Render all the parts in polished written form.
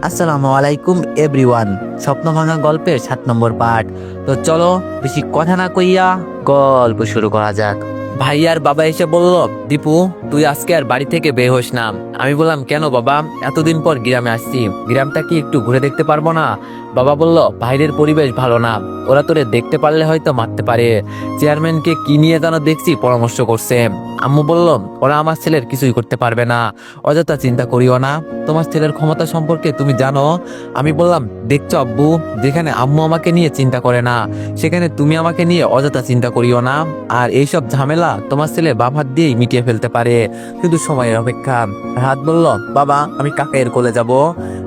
আসসালামু আলাইকুম এভরিওয়ান। স্বপ্ন ভাঙা গল্পের 7 নম্বর পার্ট। তো চলো বেশি কথা না কইয়া গল্প শুরু করা যাক। ভাইয়ার বাবা এসে বলল, দীপু তুই আজকে আর বাড়ি থেকে বের হোস না। আমি বললাম, কেন বাবা? এতদিন পর গ্রামে আসছি, গ্রামটা কি একটু ঘুরে দেখতে পারবো না? বাবা বলল, বাইরের পরিবেশ ভালো না, ওরা তোরে দেখতে পারলে হয়তো মারতে পারে। চেয়ারম্যানকে কি নিয়ে যেন দেখছি পরামর্শ করছে। আম্মু বলল, ওরা আমার ছেলের কিছুই করতে পারবে না, অযথা চিন্তা করিও না। তোমার ছেলের ক্ষমতা সম্পর্কে তুমি জানো? আমি বললাম, দেখছো আব্বু, যেখানে আম্মু আমাকে নিয়ে চিন্তা করে না, সেখানে তুমি আমাকে নিয়ে অযথা চিন্তা করিও না। আর এইসব ঝামেলা তোমার ছেলে বাম হাত দিয়েই মিটিয়ে ফেলতে পারে, শুধু সময়ের অপেক্ষা। রাহাত বলল, বাবা আমি কাকাইয়ের কোলে যাব।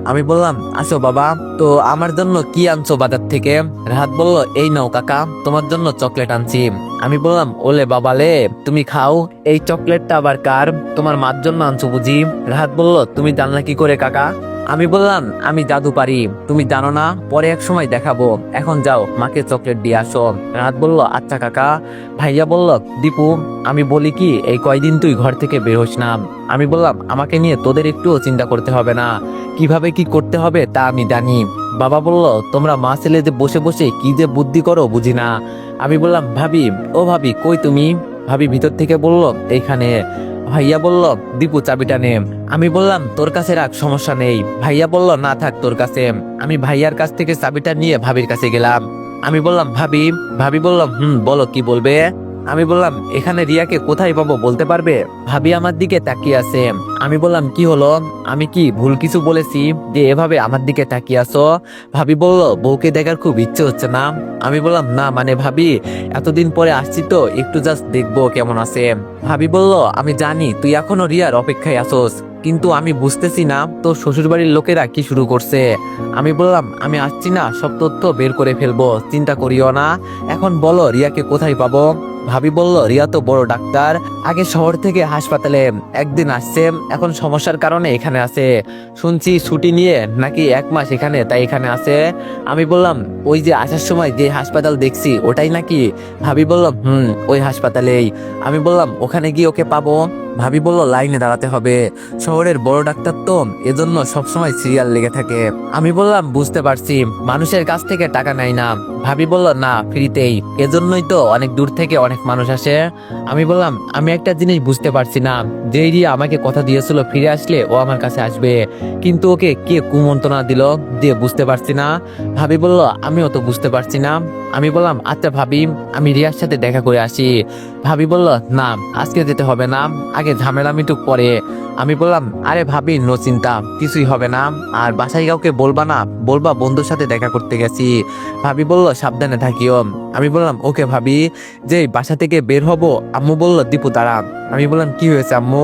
আমি বললাম, আসো বাবা। তো আমার জন্য কি আনছো বাজার থেকে? রাহাত বলল, এই নাও কাকা, তোমার জন্য চকলেট আনছি। আমি বললাম, ওলে বাবালে, তুমি খাও। এই চকলেটটা আবার কার? তোমার মার জন্য আনছো বুঝি? রাহাত বলল, তুমি জানলা কি করে কাকা? আমি বললাম, আমি জাদু পারি, তুমি জানো না, পরে এক সময় দেখাবো, এখন যাও মাকে চকলেট দিয়ে আসো। রাহাত বলল, আচ্ছা কাকা। ভাইয়া বলল, দীপু আমি বলি কি, এই কয়দিন তুই ঘর থেকে বের হোস না। আমি বললাম, আমাকে নিয়ে তোদের একটুও চিন্তা করতে হবে না, কিভাবে কি করতে হবে তা আমি জানি। বাবা বলল, তোমরা মা ছেলে যে বসে বসে কি যে বুদ্ধি করো বুঝি না। আমি বললাম, ভাবি, ও ভাবি কই তুমি? ভাবি ভিতর থেকে বলল, এইখানে। ভাইয়া বলল, দীপু চাবিটা নে। আমি বললাম, তোর কাছে রাখ, সমস্যা নেই। ভাইয়া বলল, না থাক তোর কাছে। আমি ভাইয়ার কাছ থেকে চাবিটা নিয়ে ভাবির কাছে গেলাম। আমি বললাম, ভাবি। ভাবি বলল, বলো কি বলবে? আমি বললাম, এখানে রিয়াকে কোথায় পাবো বলতে পারবে? ভাবি আমার দিকে তাকিয়ে আছে। আমি বললাম, কি হলো? আমি কি ভুল কিছু বলেছি যে এভাবে আমার দিকে তাকিয়ে আছো? ভাবি বলল, বউকে দেখার খুব ইচ্ছে হচ্ছে না। আমি বললাম, না মানে ভাবি, এতদিন পরে আসছি তো একটু জাস্ট দেখবো কেমন আছে। ভাবি বলল, আমি জানি তুই এখনো রিয়ার অপেক্ষায় আসোস, কিন্তু আমি বুঝতেছি না তোর শ্বশুরবাড়ির লোকেরা কি শুরু করছে। আমি বললাম, আমি আসছি না, সব তথ্য বের করে ফেলবো, চিন্তা করিও না। এখন বলো রিয়াকে কোথায় পাবো? ভাবি বলল, রিয়া তো বড় ডাক্তার, আগে শহর থেকে হাসপাতালে একদিন আসছে, এখন সমস্যার কারণে এখানে আছে। শুনছি ছুটি নিয়ে নাকি 1 মাস এখানে, তাই এখানে আছে। আমি বললাম, ওই যে আসার সময় যে হাসপাতাল দেখছি ওটাই নাকি? ভাবি বলল, ওই হাসপাতালেই। আমি বললাম, ওখানে গিয়ে ওকে পাবো? ভাবি বলল, লাইনে দাঁড়াতে হবে, শহরের বড় ডাক্তার তো, এজন্য সবসময় সিরিয়াল লেগে থাকে। আমি বললাম, বুঝতে পারছি, মানুষের কাছ থেকে টাকা নেয় না। ভাবি বলল, না ফ্রিতেই, এজন্যই তো অনেক দূর থেকে অনেক মানুষ আসে। আমি বললাম, আমি একটা জিনিস বুঝতে পারছি না, যে রিয়া আমাকে কথা দিয়েছিল ফিরে আসলে ও আমার কাছে আসবে, কিন্তু ওকে কে কুমন্ত্রণা দিল দিয়ে বুঝতে পারছি না। ভাবি বলল, আমিও তো বুঝতে পারছি না। আমি বললাম, আচ্ছা ভাবি, আমি রিয়ার সাথে দেখা করে আসি। ভাবি বলল, না আজকে যেতে হবে না, আগে ঝামেলা মিটুক পরে। আমি বললাম, আরে ভাবি নো চিন্তা, কিছুই হবে না, আর বাসায় কাউকে বলবা না, বলবা বন্ধুর সাথে দেখা করতে গেছি। ভাবি বলল, সাবধানে থাকিও। আমি বললাম, ওকে ভাবি। যে বাসা থেকে বের হব, আম্মু বলল, দীপু দাঁড়া। আমি বললাম, কি হয়েছে আম্মু?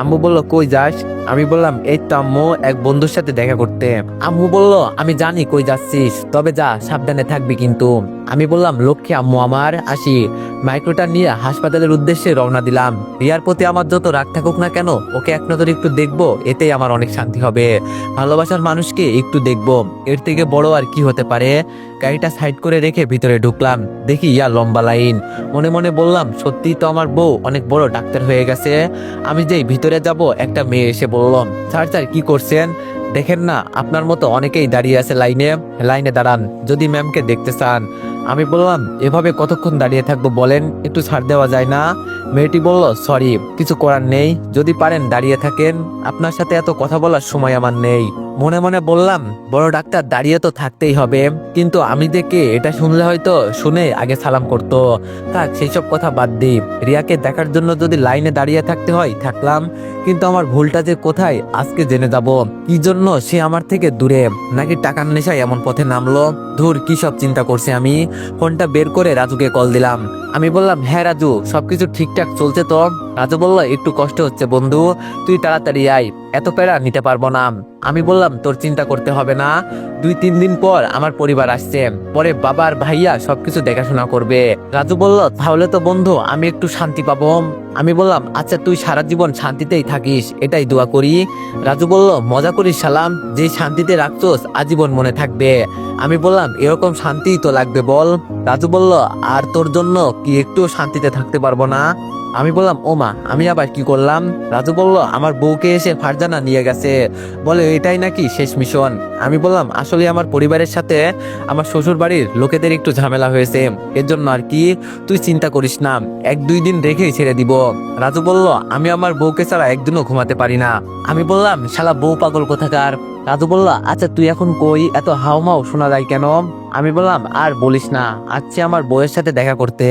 আম্মু বলল, কই যাস? আমি বললাম, এই তো আম্মু, এক বন্ধুর সাথে দেখা করতে। আম্মু বলল, আমি জানি কই যাচ্ছিস, তবে যা, সাবধানে থাকবি কিন্তু। আমি বললাম, লক্ষ্মী আম্মু আমার, আসি। মাইক্রোটা নিয়ে হাসপাতালের উদ্দেশ্যে রওনা দিলাম। রিয়ার প্রতি আমার যত রাগ থাকুক না কেন, ওকে এক নজর একটু দেখবো, এতেই আমার অনেক শান্তি হবে। ভালোবাসার মানুষকে একটু দেখবো, এর থেকে বড় আর কি হতে পারে? গাড়িটা সাইড করে রেখে ভিতরে ঢুকলাম, দেখি ইয়া লম্বা লাইন। মনে মনে বললাম, সত্যিই তো আমার বউ অনেক বড় ডাক্তার হয়ে গেছে। আমি যেই ভিতরে যাব, একটা মেয়ে এসে বলল, স্যার স্যার কি করছেন? দেখেন না আপনার মতো অনেকেই দাঁড়িয়ে আছে লাইনে, লাইনে দাঁড়ান যদি ম্যামকে দেখতে চান। আমি বললাম, এভাবে কতক্ষণ দাঁড়িয়ে থাকবো বলেন, একটু ছাড় দেওয়া যায় না? মেয়েটি বলল, সরি, কিছু করার নেই, যদি পারেন দাঁড়িয়ে থাকেন, আপনার সাথে এত কথা বলার সময় আমার নেই। মনে মনে বললাম, বড় ডাক্তার দাঁড়িয়ে তো থাকতেই হবে, কিন্তু আমি দেখে এটা শুনলে হয়তো শুনে আগে সালাম করতো। থাক সেই সব কথা বাদ দিই, রিয়াকে দেখার জন্য যদি লাইনে দাঁড়িয়ে থাকতে হয় থাকলাম, কিন্তু আমার ভুলটা যে কোথায় আজকে জেনে যাব। কি জন্য সে আমার থেকে দূরে, নাকি টাকার নেশায় এমন পথে নামলো? ধুর, কি সব চিন্তা করছি আমি। ফোনটা বের করে রাজুকে কল দিলাম। আমি বললাম, হ্যাঁ রাজু, সবকিছু ঠিকঠাক চলছে তো? রাজু বলল, একটু কষ্ট হচ্ছে বন্ধু, তুই তাড়াতাড়ি আয়, এত প্যারা নিতে পারবো না। আমি বললাম, তোর চিন্তা করতে হবে না, 2-3 দিন পর আমার পরিবার আসছে, পরে বাবার ভাইয়া সবকিছু দেখাশোনা করবে। রাজু বলল, তাহলে তো বন্ধু আমি একটু শান্তি পাবো। আমি বললাম আচ্ছা তুই সারা জীবন শান্তিতেই থাকিস, এটাই দোয়া করি। রাজু বলল মজা করিস সালাম, যে শান্তিতে রাখছোস আজীবন মনে থাকবে। আমি বললাম এরকম শান্তি তো লাগবে বল। রাজু বলল আর তোর জন্য কি একটু শান্তিতে থাকতে পারবো না? আমি বললাম ওমা আমি আবার কি করলাম? রাজু বলল আমার বউকে এসে ফারজানা নিয়ে গেছে, বলে এটাই নাকি শেষ মিশন। আমি বললাম আসলে আমার পরিবারের সাথে আমার শ্বশুর বাড়ির লোকেদের একটু ঝামেলা হয়েছে, এর জন্য আর কি, তুই চিন্তা করিস না, 1-2 দিন রেখেই ছেড়ে দিব। রাজু বলল আমি আমার বউকে ছাড়া একদিনও ঘুমাতে পারি না। আমি বললাম শালা বউ পাগল কোথাকার। রাজু বলল আচ্ছা তুই এখন কই, এত হাউমাউ শোনা যায় কেন? আমি বললাম আর বলিস না, আচ্ছা আমার বউয়ের সাথে দেখা করতে।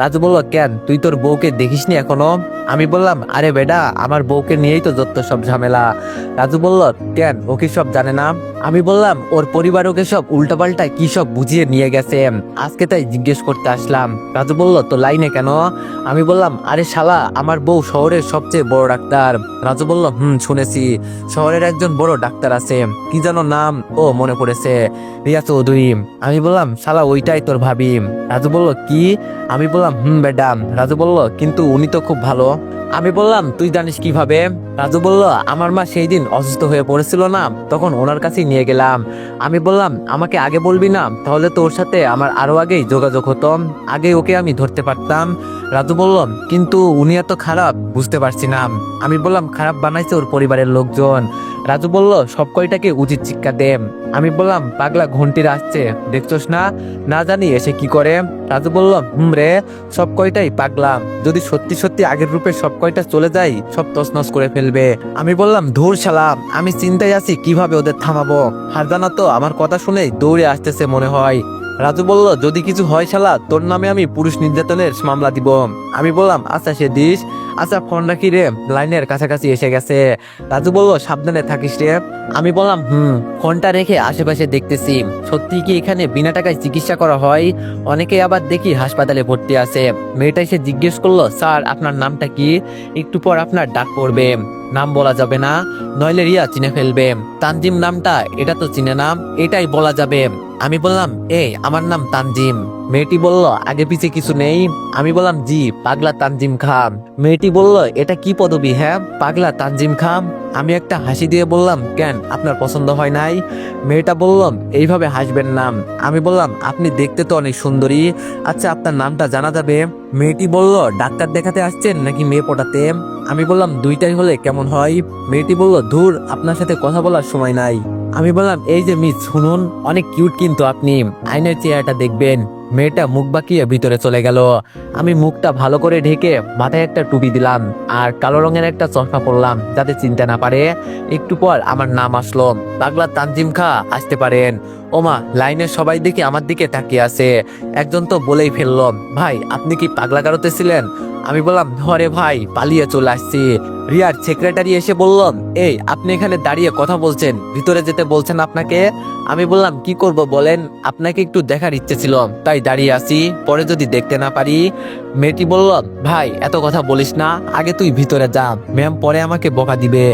রাজু বলল কেন, তুই তোর বউকে দেখিসনি এখনো? আমি বললাম আরে বেডা আমার বউকে নিয়েই তো যত সব ঝামেলা। রাজু বলল কেন, ও কি সব জানে না? আমি বললাম ওর পরিবার ওকে সব উল্টাপাল্টা কি সব বুঝিয়ে নিয়ে গেছে, আজকে তাই জিজ্ঞেস করতে আসলাম। রাজু বলল তো লাইনে কেন? আমি বললাম আরে শালা আমার বউ শহরের সবচেয়ে বড় ডাক্তার। রাজু বলল শুনেছি, শহরের একজন বড় ডাক্তার আছে, কি যেন নাম, ও মনে পড়েছে, রিয়া চৌধুরী। আমি বললাম শালা ওইটাই তোর ভাবি। রাজু বলল কি? আমি বললাম ম্যাডাম। রাজু বলল কিন্তু উনি তো খুব ভালো। আমি বললাম তুই জানিস কিভাবে? রাজু বলল আমার মা সেই দিন অসুস্থ হয়ে পড়েছিল না, তখন ওনার কাছেই নিয়ে গেলাম। আমি বললাম আমাকে আগে বলবি না, তাহলে তো ওর সাথে আমার আরো আগেই যোগাযোগ হতো, আগে ওকে আমি ধরতে পারতাম। রাজু বলল কিন্তু উনি এত খারাপ বুঝতে পারছি না। আমি বললাম খারাপ বানাইছে ওর পরিবারের লোকজন। রাজু বলল সব কয়টাকে উচিত শিক্ষা দে। আমি বললাম পাগলা ঘন্টির আসছে দেখছোস না, না জানি এসে কি করে। রাজু বলল রে, সব কয়টাই পাগলা, যদি সত্যি সত্যি আগের রূপে সব কয়টা চলে যায় সব তছনছ করে ফেলবে। আমি বললাম ধুর শালা, আমি চিন্তায় আছি কিভাবে ওদের থামাবো। ফারজানা তো আমার কথা শুনেই দৌড়ে আসতেছে মনে হয়। রাজু বলল যদি কিছু হয় শালা তোর নামে আমি পুরুষ নির্যাতনের মামলা দিব। আমি বললাম আচ্ছা সে দিস। আচ্ছা ফোন রাখি রে, লাইনের কাছাকাছি এসে গেছে। রাজু বলল সাবধানে থাকিস রে। আমি বললাম ফোনটা রেখে আশেপাশে দেখতেছি, সত্যি কি এখানে বিনা টাকায় চিকিৎসা করা হয়? অনেকে আবার দেখি হাসপাতালে ভর্তি আছে। মেয়েটা এসে জিজ্ঞেস করলো স্যার আপনার নামটা কি? একটু পর আপনার ডাক পড়বে, নাম বলা যাবে না, নইলে রিয়া চিনে ফেলবে। তানজিম নামটা এটা তো চিনে না, এটাই বলা যাবে। আমি বললাম এই আমার নাম তানজিম। মেয়েটি বলল আগে পিছে কিছু নেই? আমি বললাম জি, পাগলা তানজিম খান। মেয়েটি বলল এটা কি পদবি? হ্যাঁ পাগলা তানজিম খান। আমি একটা হাসি দিয়ে বললাম কেন, আপনার পছন্দ হয় নাই? মেয়েটা বলল এইভাবে হাসবেন না। আমি বললাম আপনি দেখতে তো অনেক সুন্দরী, আচ্ছা আপনার নামটা জানা যাবে? মেয়েটি বলল ডাক্তার দেখাতে আসছেন নাকি মেয়ে পটাতে? আমি বললাম দুইটাই হলে কেমন হয়? মেয়েটি বলল ধুর আপনার সাথে কথা বলার সময় নাই। আমি বললাম এই যে মিস শুনুন, অনেক কিউট কিন্তু আপনি, আয়নার চেহারাটা দেখবেন। মেয়েটা মুখ বাঁকিয়ে ভিতরে চলে গেল। আমি মুখটা ভালো করে ঢেকে মাথায় একটা টুপি দিলাম আর কালো রঙের একটা চশমা পরলাম যাতে চিনতে না পারে। একটু পর আমার নাম আসলো, পাগলা তানজিম খা আসতে পারেন। ওমা লাইনের সবাই দেখি আমার দিকে তাকিয়ে আছে। একজন তো বলেই ফেললো ভাই আপনি কি পাগলা গারোতে ছিলেন? আমি বললাম ধরে ভাই পালিয়ে চলে আসছি। রিয়ার সেক্রেটারি এসে বলল এই আপনি এখানে দাঁড়িয়ে কথা বলছেন, ভিতরে যেতে বলছেন আপনাকে। আমি বললাম কি করব বলেন, আপনাকে একটু দেখার ইচ্ছে ছিল তাই দাঁড়িয়ে আছি, পরে যদি দেখতে না পারি। মেয়েটি বলল ভাই এত কথা বলিস না, আগে তুই ভিতরে যা, ম্যাম পরে আমাকে বকা দিবে।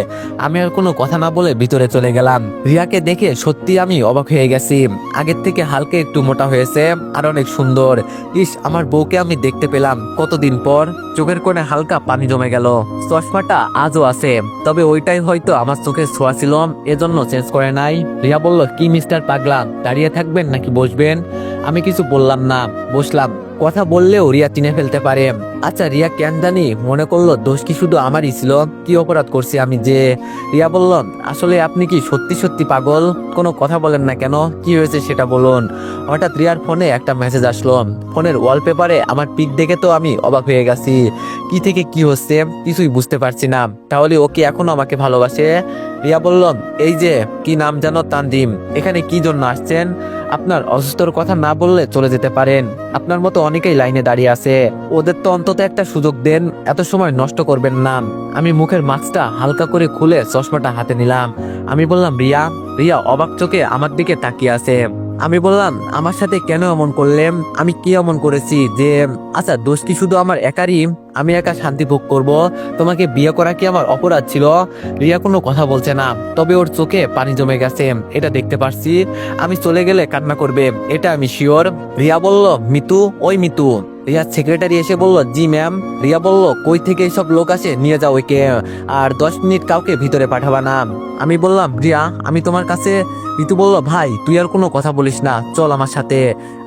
আমি আর কোনো কথা না বলে ভিতরে চলে গেলাম। রিয়াকে দেখে সত্যি আমি অবাক হয়ে গেছি, আগের থেকে হালকা একটু মোটা হয়েছে আর অনেক সুন্দর। ইস আমার বউকে আমি দেখতে পেলাম কতদিন পর। চোখের কোণে হালকা পানি জমে গেল। চশমাটা আজও আছে, তবে ওইটাই হয়তো আমার চোখে ছোঁয়া ছিল, এজন্য চেঞ্জ করে নাই। রিয়া বলল কি মিস্টার পাগলা, দাঁড়িয়ে থাকবেন নাকি বসবেন? আমি কিছু বললাম না, বসলাম। কথা বললেও রিয়া চিনে ফেলতে পারে। আচ্ছা রিয়া কেন জানি মনে করলো দোষ কি শুধু আমারই ছিল, কি অপরাধ করছি আমি যে? রিয়া বলল আসলে আপনি কি সত্যি সত্যি পাগল? কোনো কথা বলেন না কেন, কি হয়েছে সেটা বলুন। হঠাৎ রিয়ার ফোনে একটা মেসেজ আসলো। ফোনের ওয়ালপেপারে আমার পিক দেখে তো আমি অবাক হয়ে গেছি, কি থেকে কি হচ্ছে কিছুই বুঝতে পারছি না। তাহলে ও কি এখনো আমাকে ভালোবাসে? রিয়া বলল এই যে কি নাম জানো তানজিম, এখানে কি জন্য আসছেন? আপনার অসুস্থর কথা না বললে চলে যেতে পারেন, আপনার মতো অনেকেই লাইনে দাঁড়িয়ে আছে, ওদের তো অন্তত একটা সুযোগ দেন, এত সময় নষ্ট করবেন না। আমি মুখের মাস্কটা হালকা করে খুলে চশমাটা হাতে নিলাম। আমি বললাম রিয়া। রিয়া অবাক চোখে আমার দিকে তাকিয়ে আছে। আমি বললাম আমার সাথে কেন এমন করলেন, আমি কি এমন করেছি যে? আচ্ছা দোষ কি শুধু আমার একারই, আমি একা শান্তি ভোগ করব? তোমাকে বিয়ে করা কি আমার অপরাধ ছিল? রিয়া কোনো কথা বলছে না, তবে ওর চোখে পানি জমে গেছে, এটা দেখতে পারছি। আমি চলে গেলে কান্না করবে, এটা আমি শিওর। রিয়া বলল মিতু, ওই মিতু, রিয়ার সেক্রেটারি এসে বলল, জি ম্যাম। রিয়া বলল, কই থেকে এইসব লোক আসে, নিয়ে যাও ওকে, আর 10 মিনিট কাউকে ভিতরে পাঠাবা না। আমি বললাম, রিয়া আমি তোমার কাছে। ঋতু বলল, ভাই তুই আর কোনো কথা বলিস না, চল আমার সাথে।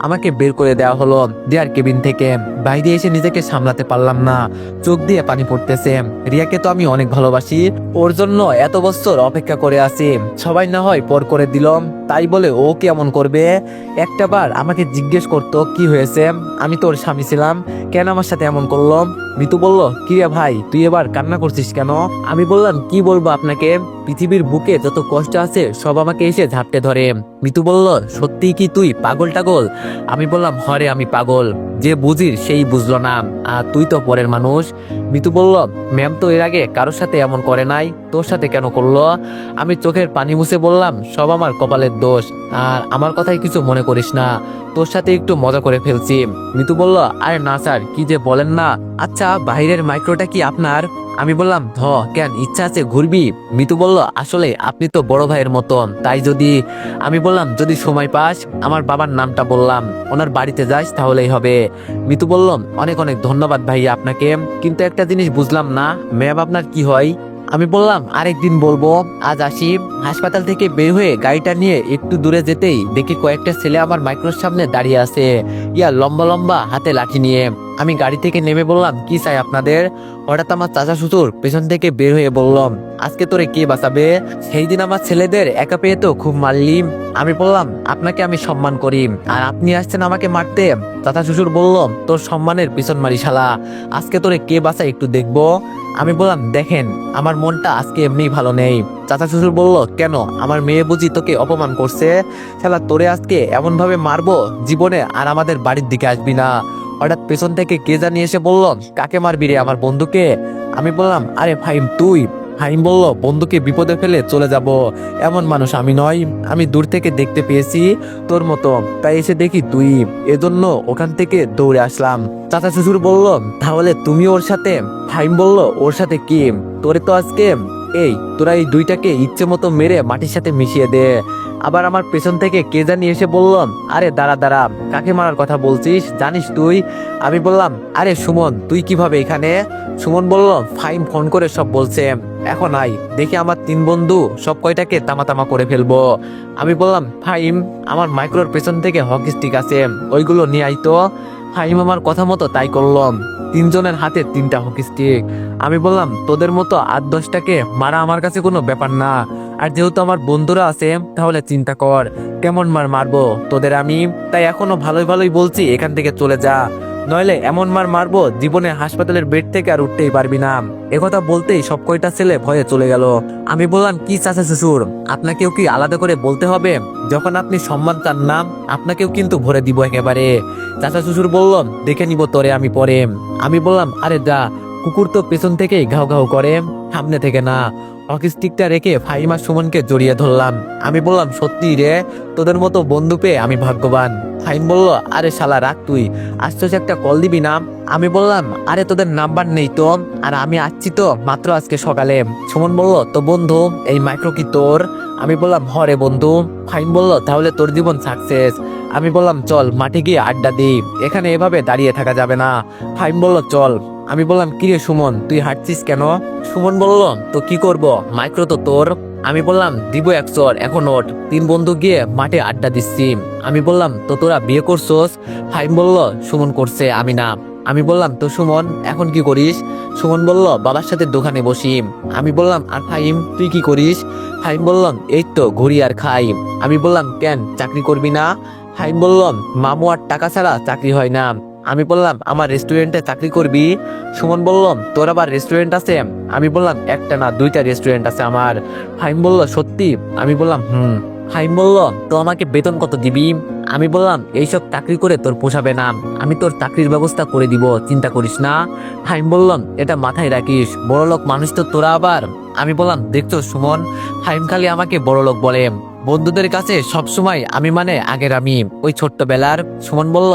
আমাকে বের করে দেওয়া হলো রিয়ার কেবিন থেকে। বাইরে এসে নিজেকে সামলাতে পারলাম না, চোখ দিয়ে পানি পড়তেছে। রিয়াকে তো আমি অনেক ভালোবাসি, ওর জন্য এত বছর অপেক্ষা করে আছি, সবাই না হয় পর করে দিলাম, তাই বলে ও কি এমন করবে? একটাবার আমাকে জিজ্ঞেস করতো কি হয়েছে, আমি তোর স্বামী ছিলাম, কেন আমার সাথে এমন করলো? মিতু বলল, কি রে ভাই তুই এবার কান্না করছিস কেন? আমি বললাম, কি বলবো আপনাকে, পৃথিবীর বুকে যত কষ্ট আছে সব আমাকে এসে ঝাপটে ধরে। মিতু বলল, সত্যি কি তুই পাগল টাগল? আমি বললাম, হরে আমি পাগল, যে বুঝির সেই বুঝলো না, আর তুই তো পরের মানুষ। মিতু বলল, ম্যাম তো এর আগে কারোর সাথে এমন করে নাই, তোর সাথে কেন করলো? আমি চোখের পানি মুছে বললাম, সব আমার কপালের দোষ, আর আমার কথাই কিছু মনে করিস না, তোর সাথে একটু মজা করে ফেলছি। মিতু বলল, আরে না স্যার, কি যে বলেন না। আচ্ছা বাইরের মাইক্রোটা কি আপনার? আমি বললাম, কেন ইচ্ছা আছে ঘুরবি? মিতু বলল, আসলে আপনি তো বড় ভাইয়ের মতন, তাই যদি। আমি বললাম, যদি সময় পাস, আমার বাবার নামটা বললাম, ওনার বাড়িতে যাস তাহলেই হবে। মিতু বলল, অনেক অনেক ধন্যবাদ ভাইয়া আপনাকে, কিন্তু একটা জিনিস বুঝলাম না, ম্যাম আপনার কি হয়? আমি বললাম, আরেকদিন বলবো, আজ আসি। হাসপাতাল থেকে বের হয়ে গাড়িটা নিয়ে একটু দূরে যেতেই দেখি কয়েকটা ছেলে আমার মাইক্রোর সামনে দাঁড়িয়ে আছে, লম্বা লম্বা হাতে লাঠি নিয়ে। আমি গাড়ি থেকে নেমে বললাম, কি চাই আপনাদের? হঠাৎ আমার চাচা শ্বশুর পেছন থেকে বের হয়ে বললাম, আজকে তোরে কে বাঁচাবে? সেই দিন আমার ছেলেদের একা পেয়ে তো খুব মারলি। আমি বললাম, আপনাকে আমি সম্মান করি, আর আপনি আসছেন আমাকে মারতে? চাচা শ্বশুর বলল, তোর সম্মানের পিছন মারি শালা, আজকে তোরে কে বাঁচায় একটু দেখবো। আমি বললাম, দেখেন আমার মনটা আজকে এমনি ভালো নেই। চাচা শ্বশুর বলল, কেন, আমার মেয়ে বুঝি তোকে অপমান করছে? শালা তোরে আজকে এমন ভাবে মারবো, জীবনে আর আমাদের বাড়ির দিকে আসবি না। হঠাৎ পেছন থেকে কে জানি এসে বলল, কাকে মারবি রে? আমার বন্ধুকে। আমি বললাম, আরে ফাহিম তুই। ফাহিম বলল, বন্ধুকে বিপদে ফেলে চলে যাব এমন মানুষ আমি নয়, আমি দূর থেকে দেখতে পেয়েছি তোর মতো, তাই এসে দেখি তুই, এজন্য ওখান থেকে দৌড়ে আসলাম। চাচা শ্বশুর বলল, তাহলে তুমি ওর সাথে? ফাহিম বলল, ওর সাথে কি, তোরে তো আজকে তোরা এই দুইটাকে ইচ্ছে মতো মেরে মাটির সাথে মিশিয়ে দে। আবার আমার পেছন থেকে কে জানি এসে বলল, আরে দাঁড়া দাঁড়া, কাকে মারার কথা বলছিস, জানিস তুই? আমি বললাম, আরে সুমন, তুই কিভাবে এখানে? সুমন বলল, ফাহিম ফোন করে সব বলছে, এখন আই, দেখি আমার 3 বন্ধু সব কয়টাকে তামা তামা করে ফেলবো। আমি বললাম, ফাহিম, আমার মাইক্রোর পেছন থেকে হকি স্টিক আছে, ওইগুলো নিয়ে আইতো। ফাহিম আমার কথা মতো তাই করলাম, 3জনের হাতে 3টা হকি স্টিক। আমি বললাম, তোদের মতো 8-10টাকে মারা আমার কাছে কোনো ব্যাপার না, আর যেহেতু আমার বন্ধুরা আছে, তাহলে চিন্তা কর কেমন মার মারবো তোদের আমি। তাই এখনো ভালোই ভালোই বলছি, এখান থেকে চলে যা, নইলে এমন মার মারবো জীবনে হাসপাতালের বেড থেকে আর উঠতেই পারবি না। একথা বলতেই সব কয়টা ছেলে ভয়ে চলে গেল। আমি বললাম, কি চাচা শ্বশুর, আপনাকেও কি আলাদা করে বলতে হবে? যখন আপনি সম্মান চান না, আপনাকেও কিন্তু ভরে দিব একেবারে। চাচা শ্বশুর বলল, দেখে নিব তোরে আমি পরে। আমি বললাম, আরে যা, কুকুর তো পেছন থেকেই ঘাউ ঘাউ করে, সামনে থেকে না। হকি স্টিকটা রেখে ফাহিমা সুমনকে জড়িয়ে ধরলাম। আমি বললাম, সত্যি রে, তোদের মতো বন্ধু পেয়ে আমি ভাগ্যবান। ফাহিম বলল, আরে শালা রাখ তুই, আসতে একটা কল দিবি না? আমি বললাম, আরে তোদের নাম্বার নেই তো, আর আমি আসছি তো মাত্র আজকে সকালে। সুমন বলল, তো বন্ধু এই মাইক্রো কি তোর? আমি বললাম, হরে বন্ধু। ফাহিম বলল, তাহলে তোর জীবন সাকসেস। আমি বললাম, চল মাঠে গিয়ে আড্ডা দিই, এখানে এভাবে দাঁড়িয়ে থাকা যাবে না। ফাহিম বলল, চল। আমি বললাম, কিরে সুমন, তুই হাঁটছিস কেন? সুমন বলল, তো কি করব, মাইক্রো তো তোর। আমি বললাম, দিব 1 চর, এখন ওঠ। 3 বন্ধু গিয়ে মাঠে আড্ডা দিচ্ছি। আমি বললাম, তো তোরা বিয়ে করছোস? ফাহিম বলল, সুমন করছে, আমি না। আমি বললাম, তো সুমন এখন কি করিস? সুমন বলল, বাবার সাথে দোকানে বসি। আমি বললাম, আর ফাহিম তুই কি করিস? ফাহিম বললাম, এই তো ঘুরি আর খাই। আমি বললাম, কেন চাকরি করবি না? ফাহিম বললাম, মামু আর টাকা ছাড়া চাকরি হয় না। আমি বললাম, আমার রেস্টুরেন্টে চাকরি করবি? সুমন বললাম, তোর আবার রেস্টুরেন্ট আছে? আমি বললাম, একটা না 2টা রেস্টুরেন্ট আছে আমার। ফাহিম বলল, সত্যি? আমি বললাম, হুম। ফাহিম বলল, তো আমাকে বেতন কত দিবি? আমি বললাম, এইসব চাকরি করে তোর পোষাবে না, আমি তোর চাকরির ব্যবস্থা করে দিব, চিন্তা করিস না। ফাহিম বললাম, এটা মাথায় রাখিস, বড়লোক মানুষ তো তোরা আবার। আমি বললাম, দেখছো সুমন, ফাহিম খালি আমাকে বড়লোক বলে, বন্ধুদের কাছে সবসময় আমি মানে আগের আমি ওই ছোট্টবেলার। সুমন বলল,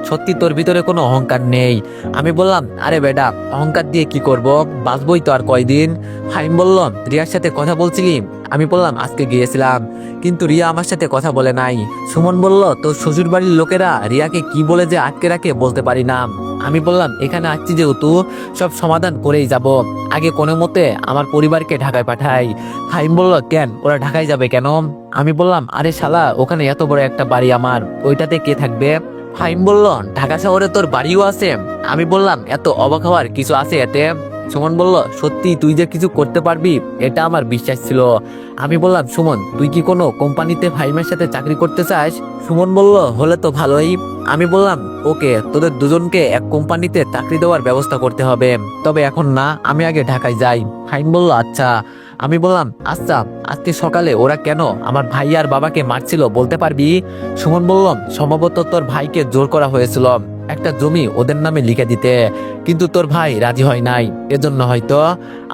সত্যি তোর ভিতরে কোনো অহংকার নেই। আমি বললাম, আরে বেটা, অহংকার দিয়ে কি করব, বাঁচবই তো আর কয়দিন। ফাহিম বলল, রিয়ার সাথে কথা বলছিলি? আমি বললাম, আজকে গিয়েছিলাম, কিন্তু রিয়া আমার সাথে কথা বলে নাই। সুমন বলল, তোর শ্বশুর বাড়ির লোকেরা রিয়াকে কি বলে যে আটকে রাখে বলতে পারি না। আমি বললাম, এখানে আসছি যেহেতু সব সমাধান করেই যাব, আগে কোনো মতে আমার পরিবারকে ঢাকায় পাঠাই। ফাহিম বলল, কেন, ওরা ঢাকায় যাবে কেন? আমি বললাম, আরে শালা, ওখানে এত বড় একটা বাড়ি আমার, ওইটাতে কে থাকবে? ফাহিম বলল, ঢাকা শহরে তোর বাড়িও আছে? আমি বললাম, এত অবাক হওয়ার কিছু আছে এতে? সুমন বলল, সত্যি তুই যে কিছু করতে পারবি এটা আমার বিশ্বাস ছিল। আমি বললাম, সুমন, তুই কি কোনো কোম্পানিতে ফাহিমের সাথে চাকরি করতে চাস? সুমন বলল, হলে তো ভালোই। আমি বললাম, ওকে, তোদের দুজনকে এক কোম্পানিতে চাকরি দেওয়ার ব্যবস্থা করতে হবে, তবে এখন না, আমি আগে ঢাকায় যাই। ফাহিম বলল, আচ্ছা। আমি বললাম, আচ্ছা, আজকে সকালে ওরা কেন আমার ভাই আর বাবাকে মারছিল বলতে পারবি? সুমন বলল, সম্ভবত তোর ভাইকে জোর করা হয়েছিল একটা জমি ওদের নামে লিখে দিতে, কিন্তু তোর ভাই রাজি হয় নাই, এজন্য হয়তো।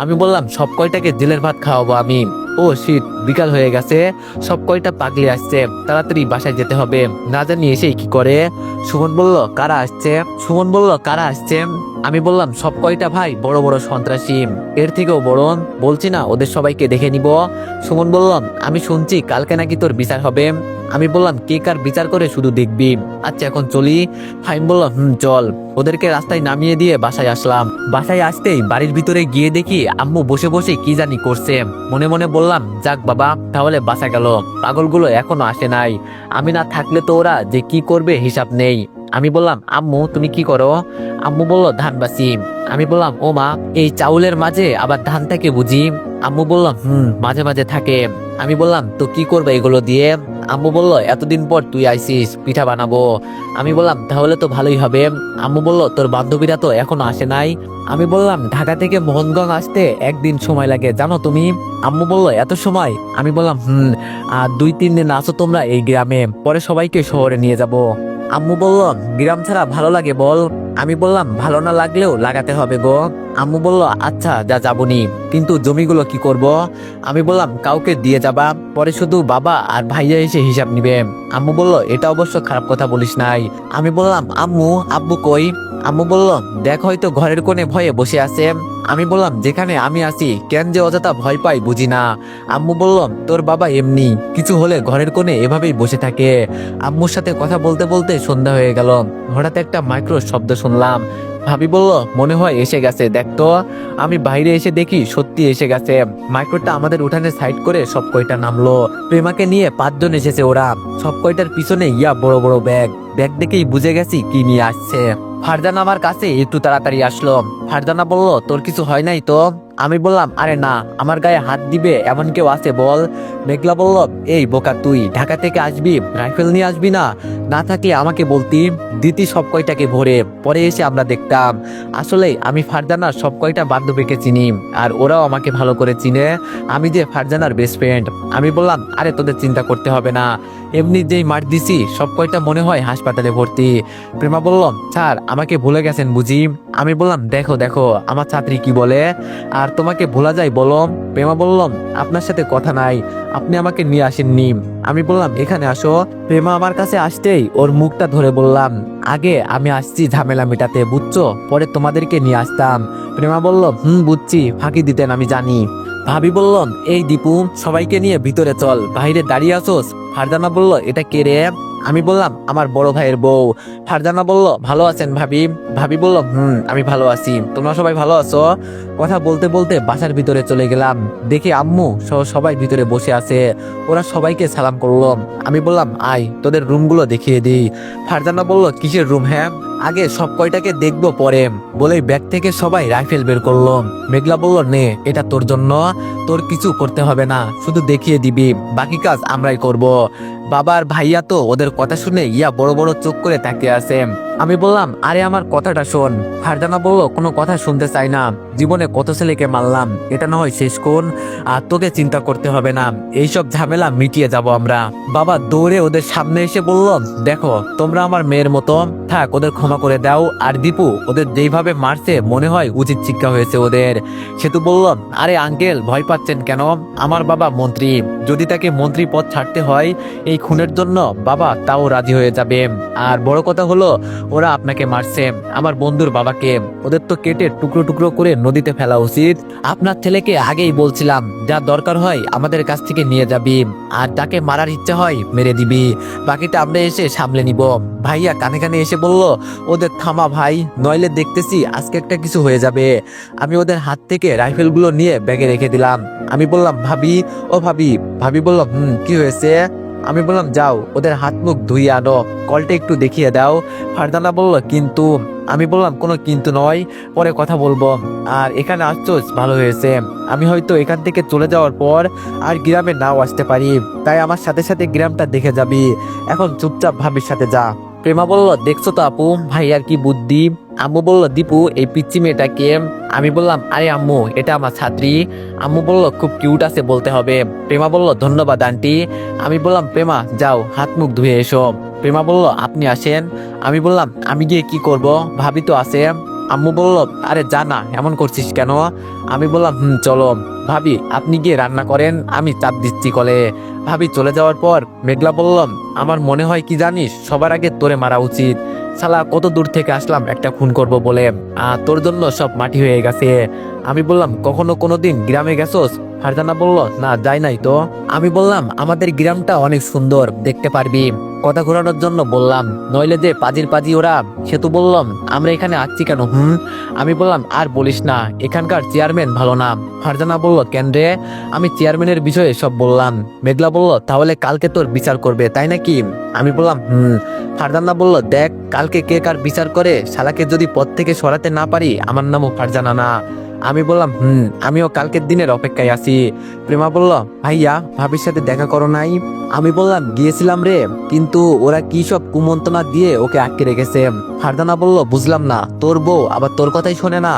আমি বললাম, সব কয়টাকে জেলের ভাত খাওয়াবো আমি। ও শিট, বিকাল হয়ে গেছে, সব কয়টা পাগলি আসছে, তাড়াতাড়ি বাসায় যেতে হবে, না জানি এসেই কি করে। সুমন বলল, কারা আসছে? সুমন বলল, কারা আসছে? আমি বললাম, সব কয়টা ভাই বড় বড় সন্ত্রাসী, এর থেকেও বড়, বলছি না, ওদের সবাইকে দেখে নিব। সুমন বলল, আমি শুনছি কালকে নাকি তোর বিচার হবে। আমি বললাম, কে কার বিচার করে শুধু দেখবি। আচ্ছা, এখন চলি। ফাহিম বলল, চল। ওদেরকে রাস্তায় নামিয়ে দিয়ে বাসায় আসলাম। বাসায় আসতেই বাড়ির ভিতরে গিয়ে দেখি আম্মু বসে বসে কি জানি করছে। মনে মনে বললাম, যাক বাবা, তাহলে বাসা গেল, পাগলগুলো এখনো আসে নাই। আমি না থাকলে তো ওরা যে কি করবে হিসাব নেই। আমি বললাম, আম্মু তুমি কি করো? আম্মু বলল, ধান বাসি। আমি বললাম, ও মা, এই চাউলের মাঝে আবার ধান থাকে বুঝি? আম্মু বলল, মাঝে মাঝে থাকে। আমি বললাম, তো কি করবে এগুলো দিয়ে? আম্মু বলল, এতদিন পর তুই আইসিস, পিঠা বানাবো। আমি বললাম, তাহলে তো ভালোই হবে। আম্মু বলল, তোর বান্ধবীরা তো এখনো আসে নাই। আমি বললাম, ঢাকা থেকে মোহনগঞ্জ আসতে একদিন সময় লাগে জানো তুমি? আম্মু বলল, এত সময়? আমি বললাম, আর 2-3 দিন আসো তোমরা এই গ্রামে, পরে সবাইকে শহরে নিয়ে যাব। আম্মু বলল, গ্রাম ছাড়া ভালো লাগে বল? আমি বললাম, ভালো না লাগলেও লাগাতে হবে গো। আম্মু বলল, আচ্ছা, যা যাবনি, কিন্তু জমিগুলো কি করব? আমি বললাম, কাউকে দিয়ে যাবা, পরে শুধু বাবা আর ভাইয়া এসে হিসাব নিবে। আম্মু বলল, এটা অবশ্য খারাপ কথা বলিস নাই। আমি বললাম, আম্মু, আব্বু কই? আম্মু বলল, দেখ, হয়তো ঘরের কোণে ভয়ে বসে আছে। আমি বললাম, যেখানে আমি আছি কেন যে অযথা ভয় পাই বুঝি না। আম্মু বলল, তোর বাবা এমনি, কিছু হলে ঘরের কোণে এভাবেই বসে থাকে। আম্মুর সাথে কথা বলতে বলতে সন্ধ্যা হয়ে গেল। হঠাৎ একটা মাইক্রো শব্দ শুনলাম। ভাবি বলল, মনে হয় এসে গেছে, দেখতো। আমি বাইরে এসে দেখি সত্যি এসে গেছে। মাইক্রোটা আমাদের উঠানে সাইড করে সব কয়টা নামলো। প্রেমাকে নিয়ে 5 জন এসেছে ওরা। সব কয়টার পিছনে ইয়া বড় বড় ব্যাগ। ব্যাগ দেখেই বুঝে গেছি কি নিয়ে আসছে। ফারজানা আমার কাছে একটু তাড়াতাড়ি আসলো। ফারজানা বলল, তোর কিছু হয় নাই তো? আমি বললাম, আরে না, আমার গায়ে হাত দিবে এমন কেউ আছে বল? মেঘলা বলল, এই বোকা, তুই ঢাকা থেকে আসবি, রাইফেল নিয়ে আসবি না? না থাকলে আমাকে বলতি, দিতি সব কয়টাকে ভরে, পরে এসে আমরা দেখতাম। আসলে আমি ফারজানার সব কয়টা বান্ধবীকে চিনি, আর ওরাও আমাকে ভালো করে চিনে, আমি যে ফারজানার বেস্ট ফ্রেন্ড। আমি বললাম, আরে তোদের চিন্তা করতে হবে না, এমনি যেই মার দিছি সব কয়টা মনে হয় হাসপাতালে ভর্তি। প্রেমা বলল, স্যার, আমাকে ভুলে গেছেন বুঝি? আমি বললাম, দেখো দেখো আমার ছাত্রী কি বলে, আর তোমাকে ভোলা যায় বলো? প্রেমা বলল, আপনার সাথে কথা নাই, আপনি আমাকে নিয়ে আসেননি। আমি বললাম, এখানে আসো। প্রেমা আমার কাছে আসতেই ওর মুখটা ধরে বললাম, আগে আমি আসছি ঝামেলা মেটাতে, বুঝছো, পরে তোমাদেরকে নিয়ে আসতাম। প্রেমা বলল, বুঝছি, ফাঁকি দিতেন আমি জানি। ভাবি বলল, এই দীপু, সবাইকে নিয়ে ভিতরে চল, বাইরে দাঁড়িয়ে আসোস। ফারজানা বলল, এটা কে রে? আমি বললাম, আমার বড় ভাইয়ের বউ। ফারজানা বলল, ভালো আছেন ভাবি? ভাবি বলল, আমি ভালো আছি, তোমরা সবাই ভালো আছো? কথা বলতে বলতে বাসার ভিতরে চলে গেলাম। দেখি আম্মু সহ সবাই ভিতরে বসে আছে। ওরা সবাইকে সালাম করলো। আমি বললাম, আয় তোদের রুমগুলো দেখিয়ে দিই। ফারজানা বলল, কিসের রুম? হ্যাঁ, আগে সব কয়টাকে দেখবো পরে, বলেই ব্যাগ থেকে সবাই রাইফেল বের করলো। মেঘলা বলল, নে, এটা তোর জন্য, তোর কিছু করতে হবে না, শুধু দেখিয়ে দিবি, বাকি কাজ আমরাই করব। বাবার ভাইয়া তো ওদের কথা শুনে ইয়া বড় বড় চোখ করে তাকিয়ে আছে। আমি বললাম, আরে আমার কথাটা শোন। ফারজানা বলল, কোনো কথা শুনতে চাই না, জীবনে কত ছেলেকে মারলাম, এটা না হয় শেষ কোন, আর তোকে চিন্তা করতে হবে না, এইসব ঝামেলা মিটিয়ে যাব আমরা। বাবা দৌড়ে ওদের সামনে এসে বলল, দেখো তোমরা আমার মেয়ের মতো, থাক ওদের ক্ষমা করে দাও। আর দীপু ওদের যেইভাবে মারছে মনে হয় উচিত শিক্ষা হয়েছে ওদের। সেতু বলল, আরে আঙ্কেল ভয় পাচ্ছেন কেন, আমার বাবা মন্ত্রী, যদি তাকে মন্ত্রী পদ ছাড়তে হয় এই খুনের জন্য বাবা তাও রাজি হয়ে যাবে। আর বড় কথা হলো ওরা আপনাকে মারছে, আমার বন্ধুর বাবাকে, ওদের তো কেটে টুকরো টুকরো করে নদীতে ফেলা উচিত। আপনার ছেলেকে আগেই বলছিলাম, যা দরকার হয় আমাদের কাছ থেকে নিয়ে যাবি, আর তাকে মারার ইচ্ছা হয় মেরে দিবি, বাকিটা আমরা এসে সামলে নিব। ভাইয়া কানে কানে এসে বলল, ওদের থামা ভাই, নইলে দেখতেছি আজকে একটা কিছু হয়ে যাবে। আমি ওদের হাত থেকে রাইফেলগুলো নিয়ে ব্যাগে রেখে দিলাম। আমি বললাম, ভাবি ও ভাবি। ভাবি বলল, কি হয়েছে? আমি বললাম, যাও ওদের হাত মুখ ধুইয়ে আনো, কলটা একটু দেখিয়ে দাও। ফারজানা বলল, কিন্তু। আমি বললাম, কোনো কিন্তু নয়, পরে কথা বলবো। আর এখানে আসছোস ভালো হয়েছে, আমি হয়তো এখান থেকে চলে যাওয়ার পর আর গ্রামে নাও আসতে পারি, তাই আমার সাথে সাথে গ্রামটা দেখে যাবি। এখন চুপচাপ ভাবির সাথে যা। প্রেমা বলল, দেখছো তো আপু ভাই আর কি বুদ্ধি। আম্মু বলল, দীপু এই পিচ্চি মেয়েটাকে। আমি বললাম, আরে আম্মু এটা আমার ছাত্রী। আম্মু বলল, খুব কিউট আছে বলতে হবে। প্রেমা বলল, ধন্যবাদ আন্টি। আমি বললাম, প্রেমা যাও হাত মুখ ধুয়ে এসো। প্রেমা বলল, আপনি আসেন। আমি বললাম, আমি গিয়ে কি করব, ভাবি তো আছে। আম্মু বলল, আরে যা না, এমন করছিস কেন? আমি বললাম, চলো। ভাবি আপনি গিয়ে রান্না করেন, আমি চাপ দিচ্ছি কলে। ভাবি চলে যাওয়ার পর মেঘলা বললাম, আমার মনে হয় কি জানিস, সবার আগে তোরে মারা উচিত। শালা কত দূর থেকে আসলাম একটা খুন করব বলে, তোর জন্য সব মাটি হয়ে গেছে। আমি বললাম, কখনো কোনোদিন গ্রামে গেছোস? ফারজানা বলল, না যাই নাই তো। আমি বললাম, আমাদের গ্রামটা অনেক সুন্দর, দেখতে পারবি। কথা ঘোরানোর জন্য বললাম, নইলে যে পাজির পাজি ওরা। সেতু বললাম, আমরা এখানে আসছি কেন? আমি বললাম, আর বলিস না, এখানকার চেয়ারম্যান ভালো না। ফারজানা বলল, কেন রে? আমি চেয়ারম্যানের বিষয়ে সব বললাম। মেঘলা বলল, তাহলে কালকে তোর বিচার করবে তাই নাকি? আমি বললাম, ফারজানা বলল, দেখ কালকে কে কার বিচার করে, শালাকে যদি পদ থেকে সরাতে না পারি আমার নামও ফারজানা না। আমি বললাম, আমিও কালকের দিনের অপেক্ষায় আছি। প্রেমা বলল, ভাইয়া ভাবির সাথে দেখা করো নাই? আমি বললাম, গিয়েছিলাম রে, কিন্তু ওরা কি সব কুমন্ত্রণা দিয়ে ওকে আটকে রেখেছে। ফারজানা বলল, বুঝলাম না, তোর বউ আবার তোর কথাই শোনে না?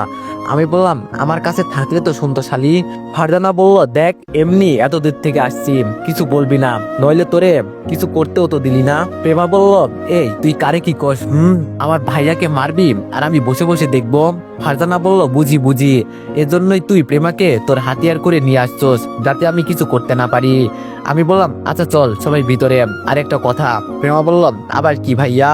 আমি বললাম, আমার কাছে থাকলে তো শুনতো শালি। ফারজানা বলল, দেখ এমনি এত দূর থেকে আসছি, কিছু বলবি না, নইলে তোরে কিছু করতেও তো দিলি না। প্রেমা বলল, এই তুই কারে কি কস? আমার ভাইয়াকে মারবি আর আমি বসে বসে দেখবো? ফারজানা বলল, বুঝি বুঝি, এজন্যই তুই প্রেমাকে তোর হাতিয়ার করে নিয়ে আসছোস, যাতে আমি কিছু করতে না পারি। আমি বললাম, আচ্ছা চল সবাই ভিতরে। আর একটা কথা। প্রেমা বলল, আবার কি ভাইয়া?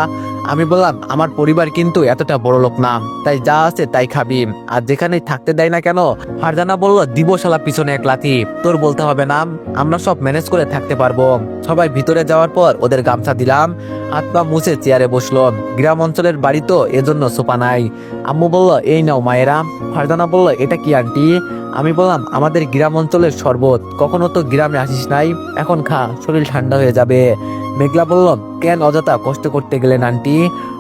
আমি বললাম, আমার পরিবার কিন্তু এতটা বড় লোক না, তাই যা আছে তাই খাবি, আর যেখানেই থাকতে দেয় না কেন। ফারজানা বলল, দিব শালা পিছনে এক লাথি, তোর বলতে হবে না, আমরা সব ম্যানেজ করে থাকতে পারবো। সবাই ভিতরে যাওয়ার পর ওদের গামছা দিলাম, হাত পা মুছে চেয়ারে বসলো। গ্রাম অঞ্চলের বাড়ি তো এজন্য সোফা নাই। আম্মু বলল, এই নাও মায়েরা। ফারজানা বলল, এটা কি আন্টি? আমি বললাম, আমাদের গ্রাম অঞ্চলের শরবত, কখনো তো গ্রামে আসিস নাই, এখন খা, শরীর ঠান্ডা হয়ে যাবে। মেঘলা বলল, কেন অযথা কষ্ট করতে গেলেন আন্টি?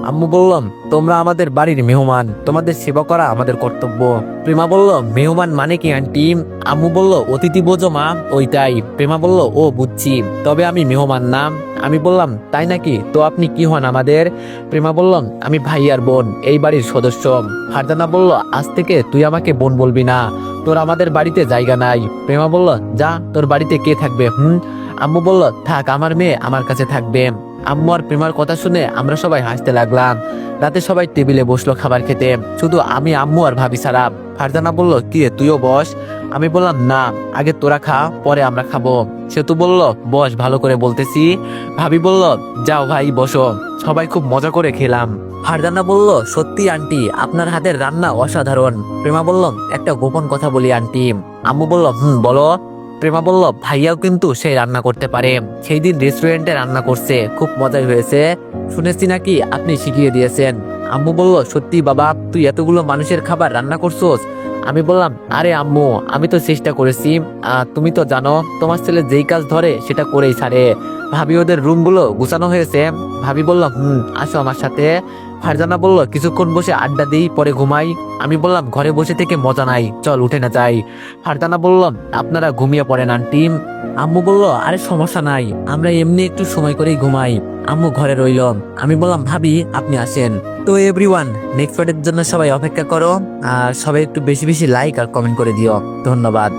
আম্মু বললাম, তোমরা আমাদের বাড়ির মেহমান, তোমাদের সেবা করা আমাদের কর্তব্য। প্রেমা বলল, মেহমান মানে কি আন্টি? আম্মু বলল, অতিথি বোঝো মা, ওইটাই। প্রেমা বলল, ও বুঝছি, তবে আমি মেহমান না। আমি বললাম, তাই নাকি, তো আপনি কি হন আমাদের? প্রেমা বললাম, আমি ভাই আর বোন, এই বাড়ির সদস্য। ফারজানা বলল, আজ থেকে তুই আমাকে বোন বলবি না, তোর আমাদের বাড়িতে জায়গা নাই। প্রেমা বলল, যা, তোর বাড়িতে কে থাকবে? আম্মু বলল, থাক, আমার মেয়ে আমার কাছে থাকবে। আম্মু আর প্রেমার কথা শুনে আমরা সবাই হাসতে লাগলাম। রাতে সবাই টেবিলে বসলো খাবার খেতে, শুধু আমি, আম্মু আর ভাবি ছাড়া। ফারজানা বলল, কি রে তুইও বস। আমি বললাম, না, আগে তোরা খা, পরে আমরা খাবো। সেতু বলল, বস, ভালো করে বলতেছি। ভাবি বলল, যাও ভাই বসো। সবাই খুব মজা করে খেলাম। ফারজানা বলল, সত্যি আন্টি আপনার হাতের রান্না অসাধারণ। প্রেমা বলল, একটা গোপন কথা বলি আন্টি। আম্মু বলল, বলো। প্রেমা বলল, ভাইয়াও কিন্তু সেই রান্না করতে পারে, সেই দিন রেস্টুরেন্টে রান্না করছে, খুব মজাই হয়েছে, শুনেছি নাকি আপনি শিখিয়ে দিয়েছেন। আম্মু বলল, সত্যি বাবা, তুই এতগুলো মানুষের খাবার রান্না করছোস? আমি বললাম, আরে আম্মু, আমি তো চেষ্টা করেছি, তুমি তো জানো তোমার ছেলে যেই কাজ ধরে সেটা করেই ছাড়ে। ভাবি ওদের রুমগুলো গুছানো হয়েছে? ভাবি বলল, আসো আমার সাথে। ফারজানা বলল কিছুক্ষণ বসে আড্ডা দিই পরে ঘুমাই। আমি বললাম ঘরে বসে থেকে মজা নাই, চল উঠে না যাই। ফারজানা বলল আপনারা ঘুমিয়ে পড়েন আন্টি। আম্মু বলল আরে সমস্যা নাই, আমরা এমনি একটু সময় করেই ঘুমাই। আম্মু ঘরে রইল। আমি বললাম ভাবি আপনি আসেন। তো এভরিওয়ান, নেক্সট পার্টের জন্য সবাই অপেক্ষা করো, আর সবাই একটু বেশি বেশি লাইক আর কমেন্ট করে দিও। ধন্যবাদ।